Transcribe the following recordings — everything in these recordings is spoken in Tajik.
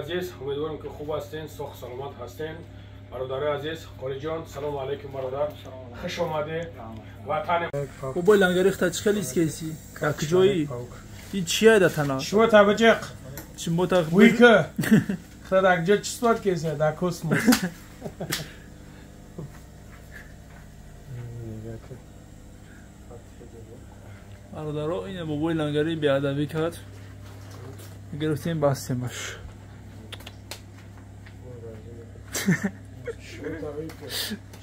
عزیز امیدوارم که خوب هستین، صحت سلامت هستین. برادر عزیز قاری جان سلام علیکم برادر، خوش آمده وطن. بابا لنگری اختیار خیلی سکیسی کجایی این چیه دتنا شو تابجق چی متخ ویکه خدا دیگه چی صورت کیسه در کسموس برادر اینه بابا لنگری بیادبی کرد گرفتیم بستیمش.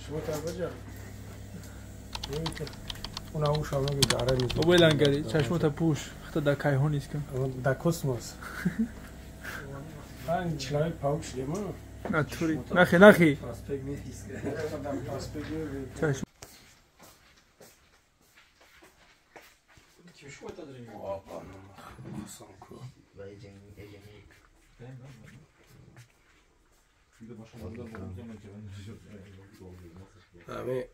شو تابجق اون او شما می‌داره نیست. بابا لنگری چشمت پوش خدا در کایهون نیست که در کسموس. من چلای پاوش دیما. ناتوری نخی. چشم. همه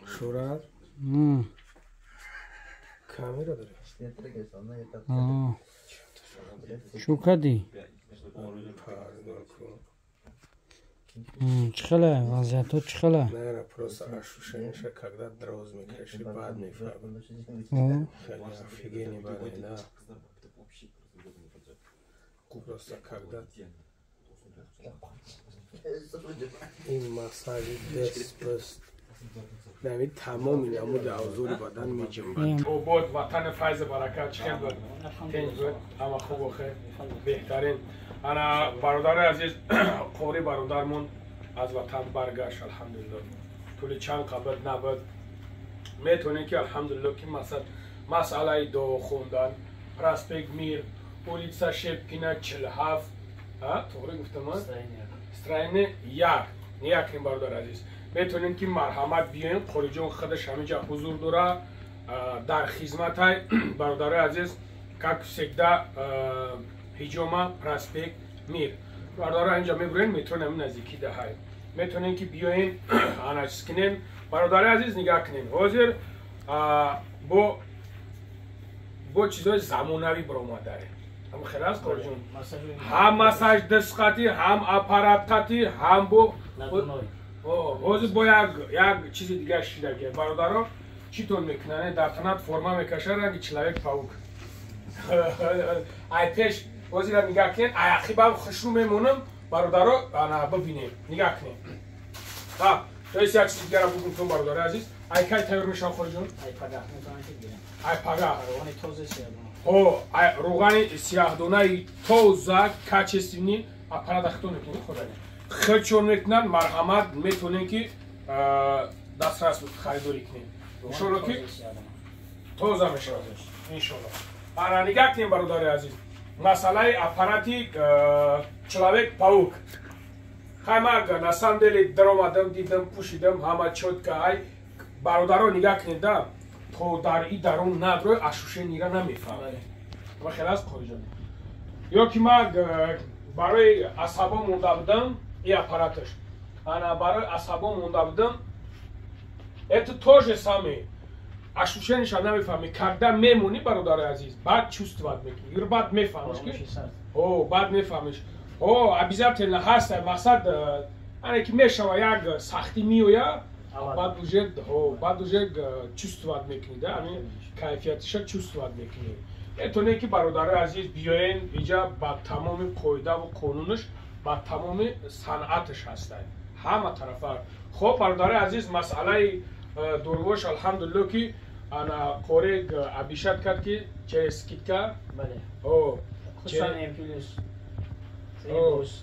شورت کامیرا داره شو کردی؟ چخله؟ وضعیت تو چخله؟ نه نه پروسه اشوشنش когда дроз میکشی بعد میفهمی офигенный بعد да просто когда این مساج دست نمی تمام نمود اعضای بدن میجنبند. او بود وطن فیض برکت چخیل بود تنج بود اما خوب و خیر بهترین. انا برادر عزیز قوری برادرمون از وطن برگشت الحمدلله. طول چند قبل نبود میتونی که الحمدلله که مسئله دو خوندن پراسپیک میر پولیسا شبکینه 47 طوری گفتم من استراینه یک این برادر عزیز میتونین که مرحمت بیاین قوری جان خودش همینجا حضور داره در خدمت های برادر عزیز как всегда هیجوما پراسپیک میر برادر اینجا میبرین میتونم نزدیکی ده های میتونین که بیاین آناچ کنین برادر عزیز نگاه کنین حاضر با چیزای زمانوی برآمد داره هم خلاص قوری جان هم مساج دستخطی هم آپارات خطی هم با حاضر با یک چیز دیگه شده که برادرها چیتون میکنن در تنات فرما میکشه رنگی چلاوک پاوک ای پیش حاضر نگاه کنین ای اخی با خوشرو میمونم برادرها ببینیم نگاه کنین تویست یک چیز دیگه را بگم تو برادر عزیز ای که تایر میشن قوری جان ای پاگا روغن سیاه دونه توزه کچستینی اپارات اختون میکنین خدا خودشون میکنن مرحمت میتونین که دسترس خریداری کنین انشالله که توزه میشه انشالله. انا نگاه کنین برادر عزیز مسئله اپاراتی چلاوک پاوک خیمه نسندلی در آمدم دیدم پوشیدم همه چود که ای برادرها نگاه کنین دا تو در ای درون ندروی اشوشه نیره نمیفهمه و خیلی از قوری جان یا که من برای اصحابا مونده بودم این اپاراتش انا برای اصحابا مونده بودم это тоже самое اشوشه نشان نمیفهمی когда میمونی برادر عزیز بعد чувствовать میکنی یا بعد میفهمیش که بعد میفهمیش обязательно هست مقصد انا که میشوه یک سختی میویا بعد уже чувствовать میکنی همین کیفیتش чувствовать میکنی. میتونه که برادر عزیز بیاین اینجا با تمام قاعده و قانونش با تمام صنعتش هسته همه طرفا. خب برادر عزیز مسئله دروش الحمدلله که انا قوری ابیشت کرد که چه اسکیتکا بله خصوصا امپیلوس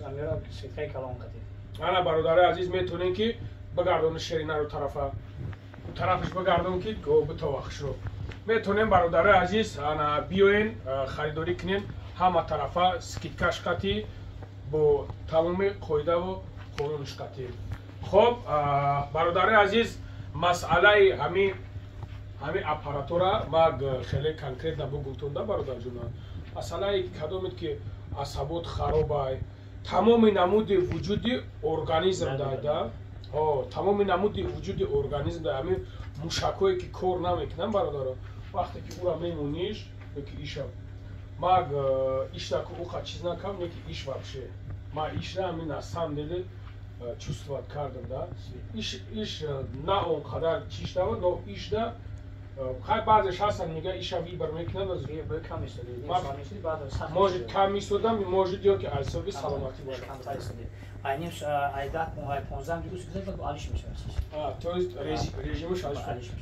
امیرا سکای کلام کتی انا برادر عزیز میتونه که بگردون شیرینه رو طرفش بگردون که گو بتوخش رو میتونیم برادر عزیز انا بیاین خریداری کنین همه طرفا سکیتکاش کتی با تمام قاعده و قانونش کتی. خب برادر عزیز مسئله همین اپاراتورا ما خیلی کنکریت نبگوتون دا برادر جون مسئله کدومید که عصبات خرابه تمام نمود وجود ارگانیسم داده تمام نمود وجود ارگانیسم داده همین موشکایی که کار نمیکنن برادر وقتی که او را میمونیش که ایشا маг ишта ку уха чиз накам неки иш вообще ма ишра ами на самом деле чувствовать кардам да иш на он кадар чиштава но ишда хай баъзеш ҳастан мега иша вибар мекунад аз может кам истодам может ё ки айсоби саломатӣ бошад то есть режимаш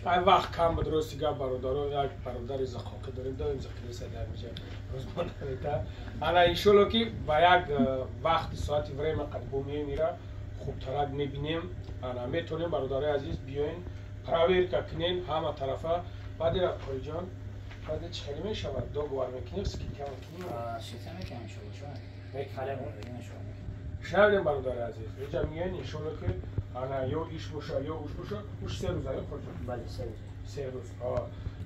ай вақт кам буд рости гап бародаро як бародари зақоқӣ дорем доим закилиса дар миҷа розмонавита ана иншолло ки ба як вақти соати время қад бомемира хубтарак мебинем ана метонем бародари азиз биёин проверка кунем ҳама тарафа баъди рабқоиҷон баъди чӣ хеле мешавад договор мекунем скидка шунавидем бародари азиз инҷа миёин иншолло ки ана ё иш боша ё уш боша уш 3 рӯза ё хоҷон 3 рӯз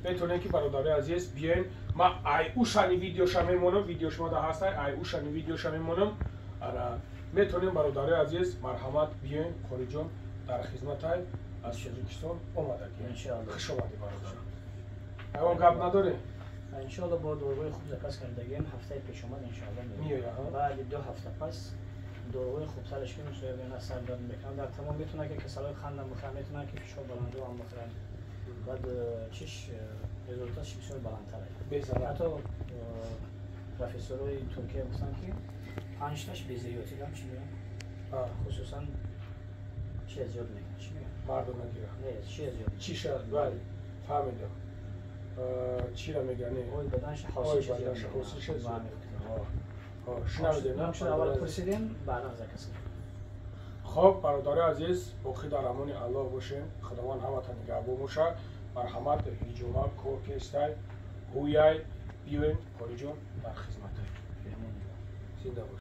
метонем ки бародари азиз биёин ма ай ушани видеоша мемонам видео шумода ҳастай ай ушани видеоша мемонам ана метонем бародари азиз марҳамат биёин қориҷон дар хизматай аз Тоҷикистон омадагӣ хуш омадӣ бародар ягон гап надорем иншоалло бо дорогои хуб запас кардагем ҳафтаи пешомад иншоалло меояд баъди 2 ҳафта пас дорогои хубтараш ки соёбена сар дод мекунад дар тамом метавонад ки касалои хандам бихӯрад метавонад ки фишор баланду ҳам бихӯрад баъд чиш результатш бисёр баландтар аст ҳатто профессорои туркия гуфтанд ки 5-таш безиёти дам чӣ мегӯям хусусан чи аз ёд мегӯям чӣ мегӯям мардум нагира не чи аз ёд чи шад бали фаҳмидам чира мегӯям ой баданаш ҳосилш аз ёд хоб бародари азиз боқӣ дар амони аллоҳ бошем худованд ҳаматон нигаҳбон бошад марҳамат ҳиҷома кор кестай ҳуяй биёен қориҷон дар хизматай зинда бош